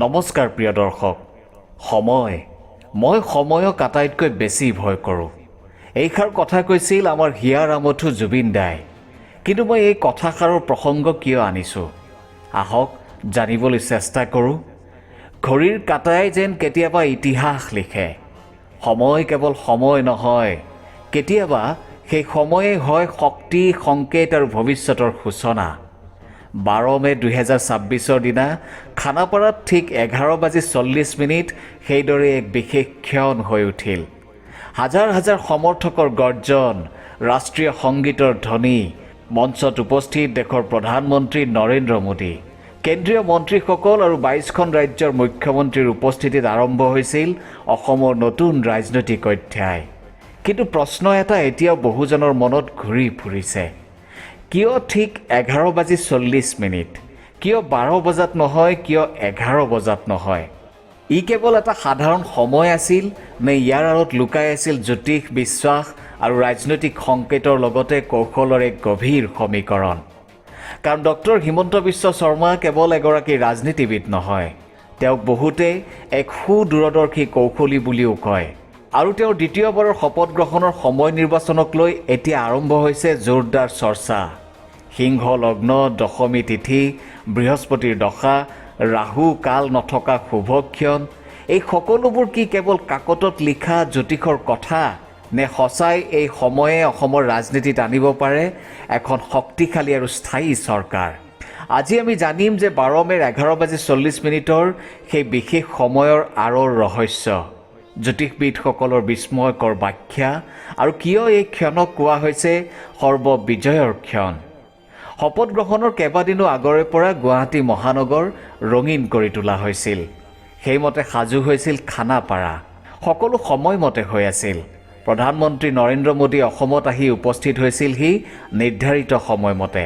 নমস্কাৰ প্ৰিয় দৰ্শক। মই সময়ক আটাইতকৈ বেছি ভয় কৰোঁ। এইষাৰ কথা কৈছিল আমাৰ হিয়াৰ আমঠু জুবিন দাই। কিন্তু মই এই কথাষাৰৰ প্ৰসংগ কিয় আনিছোঁ আহক জানিবলৈ চেষ্টা কৰোঁ। ঘড়ীৰ কাঁটাই যেন কেতিয়াবা ইতিহাস লিখে। সময় কেৱল সময় নহয়, কেতিয়াবা সেই সময়ে হয় শক্তি, সংকেত আৰু ভৱিষ্যতৰ সূচনা। 12 মে 2026 দিনা খানাপাৰাত ঠিক 11:40 সেইদৰে এক বিশেষ ক্ষণ হৈ উঠিল। হাজাৰ হাজাৰ সমৰ্থকৰ গৰ্জন, ৰাষ্ট্ৰীয় সংগীতৰ ধ্বনি, মঞ্চত উপস্থিত দেশৰ প্ৰধানমন্ত্ৰী নৰেন্দ্ৰ মোদী, কেন্দ্ৰীয় মন্ত্ৰীসকল আৰু 22খন ৰাজ্যৰ মুখ্যমন্ত্ৰীৰ উপস্থিতিত আৰম্ভ হৈছিল অসমৰ নতুন ৰাজনৈতিক অধ্যায়। কিন্তু প্ৰশ্ন এটা এতিয়াও বহুজনৰ মনত ঘূৰি ফুৰিছে, কিয় ঠিক 11:40? কিয় 12 বজাত নহয়, কিয় 11 বজাত নহয়? ই কেৱল এটা সাধাৰণ সময় আছিল নে ইয়াৰ আঁৰত লুকাই আছিল জ্যোতিষ, বিশ্বাস আৰু ৰাজনৈতিক সংকেতৰ লগতে কৌশলৰ এক গভীৰ সমীকৰণ? কাৰণ ডক্টৰ হিমন্ত বিশ্ব শৰ্মা কেৱল এগৰাকী ৰাজনীতিবিদ নহয়, তেওঁক বহুতে এক সুদূৰদৰ্শী কৌশলী বুলিও কয়। আৰু তেওঁৰ দ্বিতীয়বাৰৰ শপত গ্ৰহণৰ সময় নিৰ্বাচনক লৈ এতিয়া আৰম্ভ হৈছে জোৰদাৰ চৰ্চা। সিংহ লগ্ন, দশমী তিথি, বৃহস্পতিৰ দশা, ৰাহু কাল নথকা শুভক্ষণ, এই সকলোবোৰ কি কেৱল কাকতত লিখা জ্যোতিষৰ কথা, নে সঁচাই এই সময়ে অসমৰ ৰাজনীতিত আনিব পাৰে এখন শক্তিশালী আৰু স্থায়ী চৰকাৰ? আজি আমি জানিম যে 12 মেৰ 11:40 সেই বিশেষ সময়ৰ আঁৰৰ ৰহস্য, জ্যোতিষবিদসকলৰ বিস্ময়কৰ ব্যাখ্যা আৰু কিয় এই ক্ষণক কোৱা হৈছে সৰ্ববিজয়ৰ ক্ষণ। শপত গ্ৰহণৰ কেইবাদিনো আগৰে পৰা গুৱাহাটী মহানগৰ ৰঙীন কৰি তোলা হৈছিল। সেইমতে সাজু হৈছিল খানাপাৰা। সকলো সময়মতে হৈ আছিল। প্ৰধানমন্ত্ৰী নৰেন্দ্ৰ মোদী অসমত আহি উপস্থিত হৈছিলহি নিৰ্ধাৰিত সময়মতে।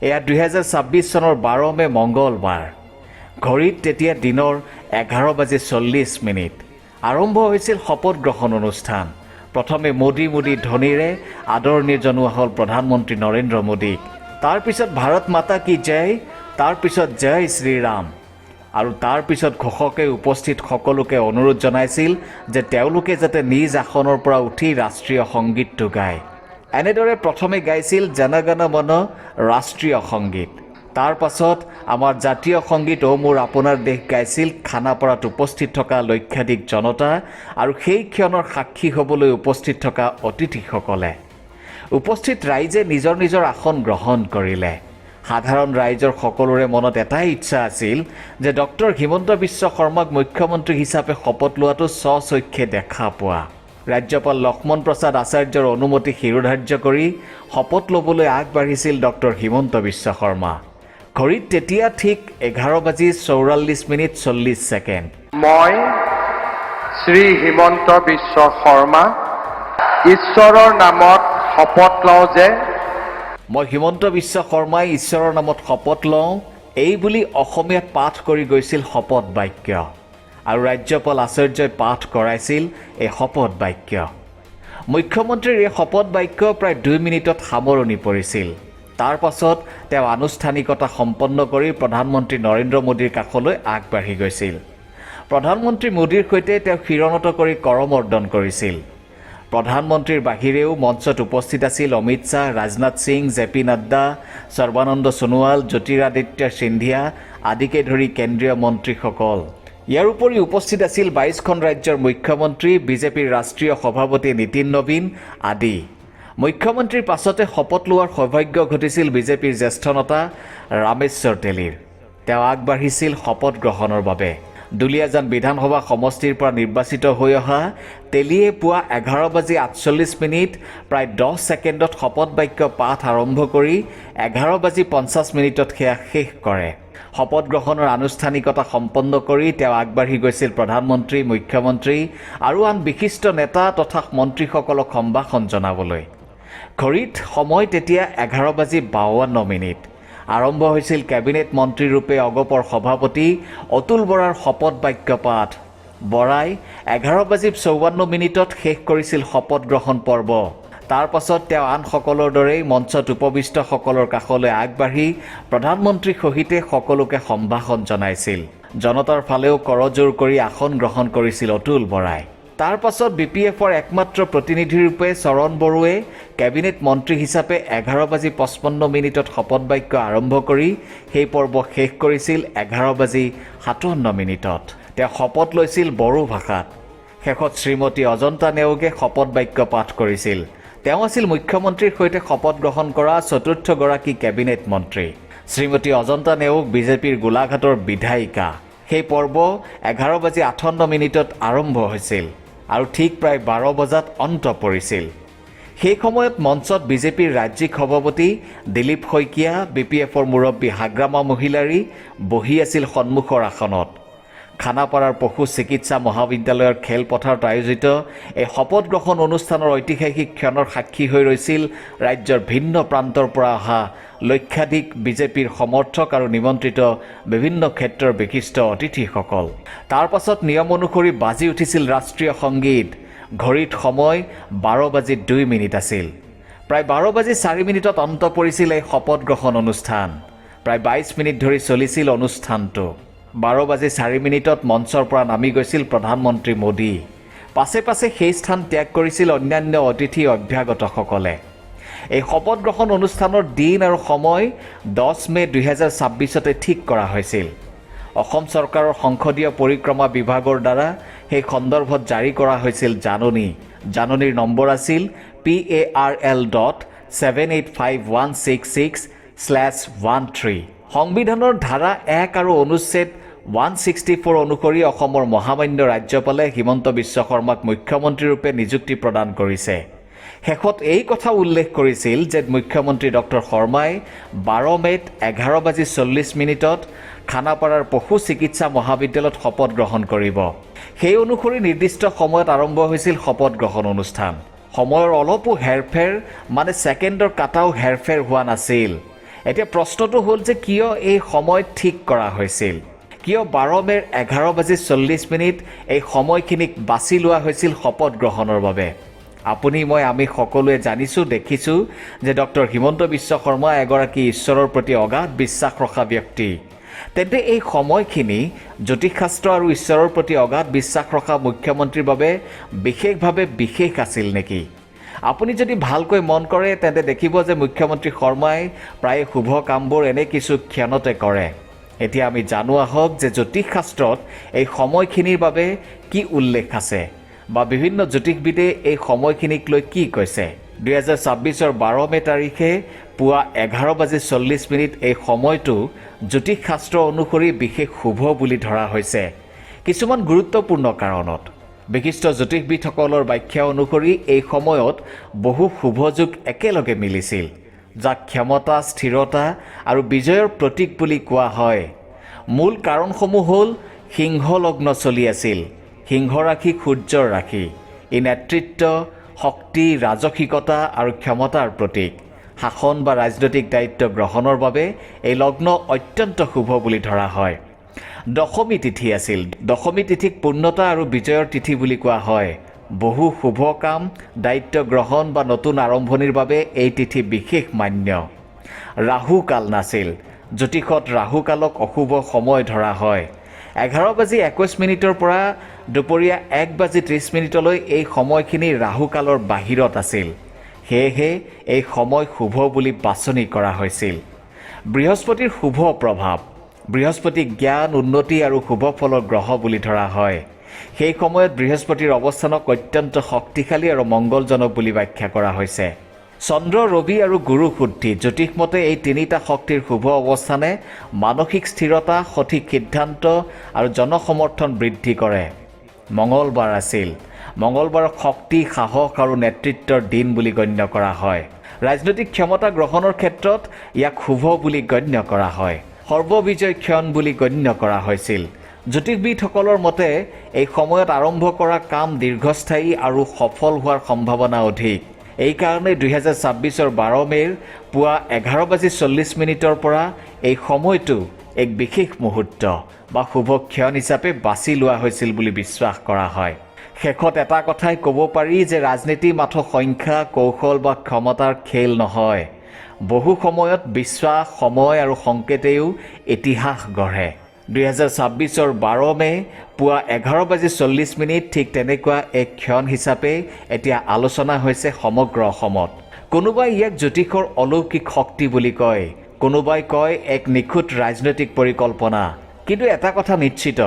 এয়া 2026 চনৰ 12 মে মংগলবাৰ। ঘড়ীত তেতিয়া দিনৰ 11:40। আৰম্ভ হৈছিল শপত গ্ৰহণ অনুষ্ঠান। প্ৰথমে মোদী ধ্বনিৰে আদৰণি জনোৱা হ'ল প্ৰধানমন্ত্ৰী নৰেন্দ্ৰ মোদীক। তাৰপিছত ভাৰত মাতা কি জয়, তাৰপিছত জয় শ্ৰীৰাম, আৰু তাৰপিছত ঘোষকে উপস্থিত সকলোকে অনুৰোধ জনাইছিল যে তেওঁলোকে যাতে নিজ আসনৰ পৰা উঠি ৰাষ্ট্ৰীয় সংগীতটো গায়। এনেদৰে প্ৰথমে গাইছিল জন গণ মন ৰাষ্ট্ৰীয় সংগীত। তাৰ পাছত আমাৰ জাতীয় সংগীত অ মোৰ আপোনাৰ দেশ গাইছিল খানাপাৰাত উপস্থিত থকা লক্ষাধিক জনতা আৰু সেই ক্ষণৰ সাক্ষী হ'বলৈ উপস্থিত থকা অতিথিসকলে। উপস্থিত ৰাইজে নিজৰ নিজৰ আসন গ্ৰহণ কৰিলে। সাধাৰণ ৰাইজৰ সকলোৰে মনত এটাই ইচ্ছা আছিল যে ডক্টৰ হিমন্ত বিশ্ব শৰ্মাক মুখ্যমন্ত্ৰী হিচাপে শপত লোৱাটো স্বচক্ষে দেখা পোৱা। ৰাজ্যপাল লক্ষ্মণ প্ৰসাদ আচাৰ্যৰ অনুমতি শিৰোধাৰ্য কৰি শপত ল'বলৈ আগবাঢ়িছিল ডক্টৰ হিমন্ত বিশ্ব শৰ্মা। ঘড়ীত তেতিয়া ঠিক 11:44:40। মই শ্ৰী হিমন্ত বিশ্ব শৰ্মা ঈশ্বৰৰ নামত শপত লওঁ যে মই হিমন্ত বিশ্ব শৰ্মাই ঈশ্বৰৰ নামত শপত লওঁ, এই বুলি অসমীয়াত পাঠ কৰি গৈছিল শপত বাক্য। আৰু ৰাজ্যপাল আচাৰ্যই পাঠ কৰাইছিল এই শপত বাক্য। মুখ্যমন্ত্ৰীৰ এই শপত বাক্য প্ৰায় 2 মিনিটত সামৰণি পৰিছিল। তাৰ পাছত তেওঁ আনুষ্ঠানিকতা সম্পন্ন কৰি প্ৰধানমন্ত্ৰী নৰেন্দ্ৰ মোদীৰ কাষলৈ আগবাঢ়ি গৈছিল। প্ৰধানমন্ত্ৰী মোদীৰ সৈতে তেওঁ শিৰণত কৰি কৰমৰ্দন কৰিছিল। প্ৰধানমন্ত্ৰীৰ বাহিৰেও মঞ্চত উপস্থিত আছিল অমিত শ্বাহ, ৰাজনাথ সিং, জে পি নাড্ডা, সৰ্বানন্দ সোণোৱাল, জ্যোতিৰাদিত্য সিন্ধিয়া আদিকে ধৰি কেন্দ্ৰীয় মন্ত্ৰীসকল। ইয়াৰ উপৰি উপস্থিত আছিল 22খন ৰাজ্যৰ মুখ্যমন্ত্ৰী, বিজেপিৰ ৰাষ্ট্ৰীয় সভাপতি নীতিন নবীন আদি। মুখ্যমন্ত্ৰীৰ পাছতে শপত লোৱাৰ সৌভাগ্য ঘটিছিল বিজেপিৰ জ্যেষ্ঠ নেতা ৰামেশ্বৰ তেলীৰ। তেওঁ আগবাঢ়িছিল শপত গ্ৰহণৰ বাবে। দুলীয়াজান বিধানসভা সমষ্টিৰ পৰা নিৰ্বাচিত হৈ অহা তেলীয়ে পুৱা 11:48 প্ৰায় 10 ছেকেণ্ডত শপত বাক্য পাঠ আৰম্ভ কৰি 11:50 সেয়া শেষ কৰে। শপত গ্ৰহণৰ আনুষ্ঠানিকতা সম্পন্ন কৰি তেওঁ আগবাঢ়ি গৈছিল প্ৰধানমন্ত্ৰী, মুখ্যমন্ত্ৰী আৰু আন বিশিষ্ট নেতা তথা মন্ত্ৰীসকলক সম্ভাষণ জনাবলৈ। ঘড়ীত সময় তেতিয়া 11:52। আৰম্ভ হৈছিল কেবিনেট মন্ত্ৰীৰূপে অগপৰ সভাপতি অতুল বৰাৰ শপত বাক্য পাঠ। বৰাই 11:54 শেষ কৰিছিল শপত গ্ৰহণ পৰ্ব। তাৰ পাছত তেওঁ আন সকলৰ দৰেই মঞ্চত উপবিষ্টসকলৰ কাষলৈ আগবাঢ়ি প্ৰধানমন্ত্ৰীৰ সহিতে সকলোকে সম্ভাষণ জনাইছিল। জনতাৰ ফালেও কৰজোৰ কৰি আসন গ্ৰহণ কৰিছিল অতুল বৰাই। তাৰ পাছত BPFৰ একমাত্ৰ প্ৰতিনিধিৰূপে চৰণ বড়োৱে কেবিনেট মন্ত্ৰী হিচাপে 11:55 শপত বাক্য আৰম্ভ কৰি সেই পৰ্ব শেষ কৰিছিল 11:57। তেওঁ শপত লৈছিল বড়ো ভাষাত। শেষত শ্ৰীমতী অজন্তা নেওগে শপত বাক্য পাঠ কৰিছিল। তেওঁ আছিল মুখ্যমন্ত্ৰীৰ সৈতে শপত গ্ৰহণ কৰা চতুৰ্থগৰাকী কেবিনেট মন্ত্ৰী। শ্ৰীমতী অজন্তা নেওগ বিজেপিৰ গোলাঘাটৰ বিধায়িকা। সেই পৰ্ব 11:58 আৰম্ভ হৈছিল আৰু ঠিক প্ৰায় 12 বজাত অন্ত পৰিছিল। সেই সময়ত মঞ্চত বিজেপিৰ ৰাজ্যিক সভাপতি দিলীপ শইকীয়া, BPFৰ মুৰব্বী হাগ্ৰামা মহিলাৰী বহি আছিল সন্মুখৰ আসনত। খানাপাৰাৰ পশু চিকিৎসা মহাবিদ্যালয়ৰ খেলপথাৰত আয়োজিত এই শপত গ্ৰহণ অনুষ্ঠানৰ ঐতিহাসিক ক্ষণৰ সাক্ষী হৈ ৰৈছিল ৰাজ্যৰ ভিন্ন প্ৰান্তৰ পৰা অহা লক্ষাধিক বিজেপিৰ সমৰ্থক আৰু নিমন্ত্ৰিত বিভিন্ন ক্ষেত্ৰৰ বিশিষ্ট অতিথিসকল। তাৰ পাছত নিয়ম অনুসৰি বাজি উঠিছিল ৰাষ্ট্ৰীয় সংগীত। ঘড়ীত সময় 12:02 আছিল। প্ৰায় 12:04 অন্ত পৰিছিল এই শপত গ্ৰহণ অনুষ্ঠান। প্ৰায় 22 মিনিট ধৰি চলিছিল অনুষ্ঠানটো। 12:04 মঞ্চৰ পৰা নামি গৈছিল প্ৰধানমন্ত্ৰী মোদী। পাছে পাছে সেই স্থান ত্যাগ কৰিছিল অন্যান্য অতিথি অভ্যাগতসকলে। এই শপত গ্ৰহণ অনুষ্ঠানৰ দিন আৰু সময় 10 মে 2026 ঠিক কৰা হৈছিল। অসম চৰকাৰৰ সংসদীয় পৰিক্ৰমা বিভাগৰ দ্বাৰা সেই সন্দৰ্ভত জাৰি কৰা হৈছিল জাননী। জাননীৰ নম্বৰ আছিল PARL.785166/13। সংবিধানৰ ধাৰা 1 আৰু অনুচ্ছেদ 164 অনুসৰি অসমৰ মহামান্য ৰাজ্যপালে হিমন্ত বিশ্ব শৰ্মাক মুখ্যমন্ত্ৰীৰূপে নিযুক্তি প্ৰদান কৰিছে। শেষত এই কথা উল্লেখ কৰিছিল যে মুখ্যমন্ত্ৰী ডক্টৰ শৰ্মাই 12 মেত 11:40 খানাপাৰাৰ পশু চিকিৎসা মহাবিদ্যালয়ত শপত গ্ৰহণ কৰিব। সেই অনুসৰি নিৰ্দিষ্ট সময়ত আৰম্ভ হৈছিল শপত গ্ৰহণ অনুষ্ঠান। সময়ৰ অলপো হেৰফেৰ মানে ছেকেণ্ডৰ কাটাও হেৰফেৰ হোৱা নাছিল। এতিয়া প্ৰশ্নটো হ'ল যে কিয় এই সময় ঠিক কৰা হৈছিল? কিয় 12 মেৰ 11:40 এই সময়খিনিক বাছি লোৱা হৈছিল শপত গ্ৰহণৰ বাবে? আপুনি আমি সকলোৱে জানিছোঁ, দেখিছোঁ যে ডক্টৰ হিমন্ত বিশ্ব শৰ্মা এগৰাকী ঈশ্বৰৰ প্ৰতি অগাধ বিশ্বাস ৰখা ব্যক্তি। তেন্তে এই সময়খিনি জ্যোতিষশাস্ত্ৰ আৰু ঈশ্বৰৰ প্ৰতি অগাধ বিশ্বাস ৰখা মুখ্যমন্ত্ৰীৰ বাবে বিশেষভাৱে বিশেষ আছিল নেকি? আপুনি যদি ভালকৈ মন কৰে তেন্তে দেখিব যে মুখ্যমন্ত্ৰী শৰ্মাই প্ৰায় শুভ কামবোৰ এনে কিছু ক্ষণতে কৰে। এতিয়া আমি জানো আহক যে জ্যোতিষশাস্ত্ৰত এই সময়খিনিৰ বাবে কি উল্লেখ আছে বা বিভিন্ন জ্যোতিষবিদে এই সময়খিনিক লৈ কি কৈছে। 2026 12 মে তাৰিখে পুৱা 11:40 এই সময়টো জ্যোতিষশাস্ত্ৰ অনুসৰি বিশেষ শুভ বুলি ধৰা হৈছে কিছুমান গুৰুত্বপূৰ্ণ কাৰণত। বিশিষ্ট জ্যোতিষবিদসকলৰ ব্যাখ্যা অনুসৰি এই সময়ত বহু শুভযোগ একেলগে মিলিছিল, যাক ক্ষমতা, স্থিৰতা আৰু বিজয়ৰ প্ৰতীক বুলি কোৱা হয়। মূল কাৰণসমূহ হ'ল সিংহ লগ্ন চলি আছিল। সিংহ ৰাশি সূৰ্যৰ ৰাশি। ই নেতৃত্ব, শক্তি, ৰাজসিকতা আৰু ক্ষমতাৰ প্ৰতীক। শাসন বা ৰাজনৈতিক দায়িত্ব গ্ৰহণৰ বাবে এই লগ্ন অত্যন্ত শুভ বুলি ধৰা হয়। দশমী তিথি আছিল। দশমী তিথিক পূৰ্ণতা আৰু বিজয়ৰ তিথি বুলি কোৱা হয়। বহু শুভ কাম, দায়িত্ব গ্ৰহণ বা নতুন আৰম্ভণিৰ বাবে এই তিথি বিশেষ মান্য। ৰাহু কাল নাছিল। জ্যোতিষত ৰাহু কালক অশুভ সময় ধৰা হয়। 11:21 পৰা দুপৰীয়া 1:30 এই সময়খিনি ৰাহু কালৰ বাহিৰত আছিল। সেয়েহে এই সময় শুভ বুলি বাছনি কৰা হৈছিল। বৃহস্পতিৰ শুভ প্ৰভাৱ। বৃহস্পতিক জ্ঞান, উন্নতি আৰু শুভ ফলৰ গ্ৰহ বুলি ধৰা হয়। সেই সময়ত বৃহস্পতিৰ অৱস্থানক অত্যন্ত শক্তিশালী আৰু মংগলজনক বুলি ব্যাখ্যা কৰা হৈছে। চন্দ্ৰ, ৰবি আৰু গুৰু শুদ্ধি। জ্যোতিষমতে এই তিনিটা শক্তিৰ শুভ অৱস্থানে মানসিক স্থিৰতা, সঠিক সিদ্ধান্ত আৰু জনসমৰ্থন বৃদ্ধি কৰে। মঙলবাৰ আছিল। মঙলবাৰক শক্তি, সাহস আৰু নেতৃত্বৰ দিন বুলি গণ্য কৰা হয়। ৰাজনৈতিক ক্ষমতা গ্ৰহণৰ ক্ষেত্ৰত ইয়াক শুভ বুলি গণ্য কৰা হয়। সৰ্ববিজয় ক্ষণ বুলি গণ্য কৰা হৈছিল। জ্যোতিষবিদসকলৰ মতে এই সময়ত আৰম্ভ কৰা কাম দীৰ্ঘস্থায়ী আৰু সফল হোৱাৰ সম্ভাৱনা অধিক। এইকাৰণে 2026 12 মেৰ পুৱা 11:40 পৰা এই সময়টো এক বিশেষ মুহূৰ্ত বা শুভ ক্ষণ হিচাপে বাছি লোৱা হৈছিল বুলি বিশ্বাস কৰা হয়। শেষত এটা কথাই ক'ব পাৰি যে ৰাজনীতি মাথো সংখ্যা, কৌশল বা ক্ষমতাৰ খেল নহয়। বহু সময়ত বিশ্বাস, সময় আৰু সংকেতেও ইতিহাস গঢ়ে। 2026-ৰ 12 মে পুৱা 11:40 ঠিক তেনেকুৱা এক ক্ষণ হিচাপে এতিয়া আলোচনা হৈছে সমগ্ৰ অসমত। কোনোবাই ইয়াক জ্যোতিষৰ অলৌকিক শক্তি বুলি কয়, কোনোবাই কয় এক নিখুঁত ৰাজনৈতিক পৰিকল্পনা। কিন্তু এটা কথা নিশ্চিত,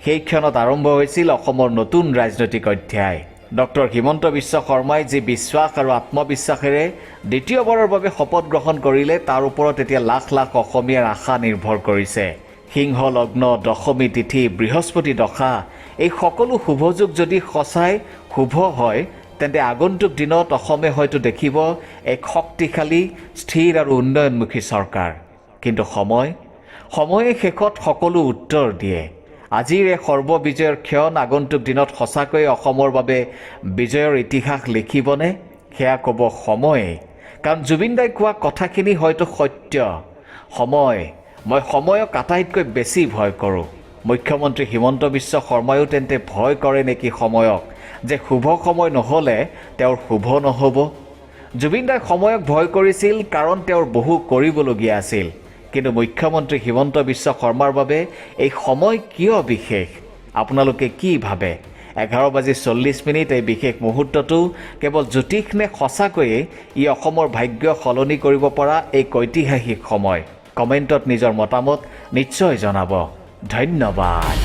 সেই ক্ষণত আৰম্ভ হৈছিল অসমৰ নতুন ৰাজনৈতিক অধ্যায়। ডক্টৰ হিমন্ত বিশ্ব শৰ্মাই যি বিশ্বাস আৰু আত্মবিশ্বাসেৰে দ্বিতীয়বাৰৰ বাবে শপত গ্ৰহণ কৰিলে, তাৰ ওপৰত এতিয়া লাখ লাখ অসমীয়াৰ আশা নিৰ্ভৰ কৰিছে। সিংহ লগ্ন, দশমী তিথি, বৃহস্পতি দশা, এই সকলো শুভযোগ যদি সঁচাই শুভ হয়, তেন্তে আগন্তুক দিনত অসমে হয়তো দেখিব এক শক্তিশালী, স্থিৰ আৰু উন্নয়নমুখী চৰকাৰ। কিন্তু সময়ে শেষত সকলো উত্তৰ দিয়ে। আজিৰ এই সৰ্ববিজয়ৰ ক্ষণ আগন্তুক দিনত সঁচাকৈয়ে অসমৰ বাবে বিজয়ৰ ইতিহাস লিখিবনে, সেয়া ক'ব সময়ে। কাৰণ জুবিন দাই কোৱা কথাখিনি হয়তো সত্য। মই সময়ক আটাইতকৈ বেছি ভয় কৰোঁ। মুখ্যমন্ত্ৰী হিমন্ত বিশ্ব শৰ্মায়ো তেন্তে ভয় কৰে নেকি সময়ক, যে শুভ সময় নহ'লে তেওঁৰ শুভ নহ'ব? জুবিন দাই সময়ক ভয় কৰিছিল কাৰণ তেওঁৰ বহু কৰিবলগীয়া আছিল। কিন্তু মুখ্যমন্ত্ৰী হিমন্ত বিশ্ব শৰ্মাৰ বাবে এই সময় কিয় বিশেষ? আপোনালোকে কি ভাবে? 11:40 এই বিশেষ মুহূৰ্তটো কেৱল জ্যোতিষ নে সঁচাকৈয়ে ই অসমৰ ভাগ্য সলনি কৰিব পৰা এক ঐতিহাসিক সময়? কমেণ্টত নিজৰ মতামত নিশ্চয় জনাব। ধন্যবাদ।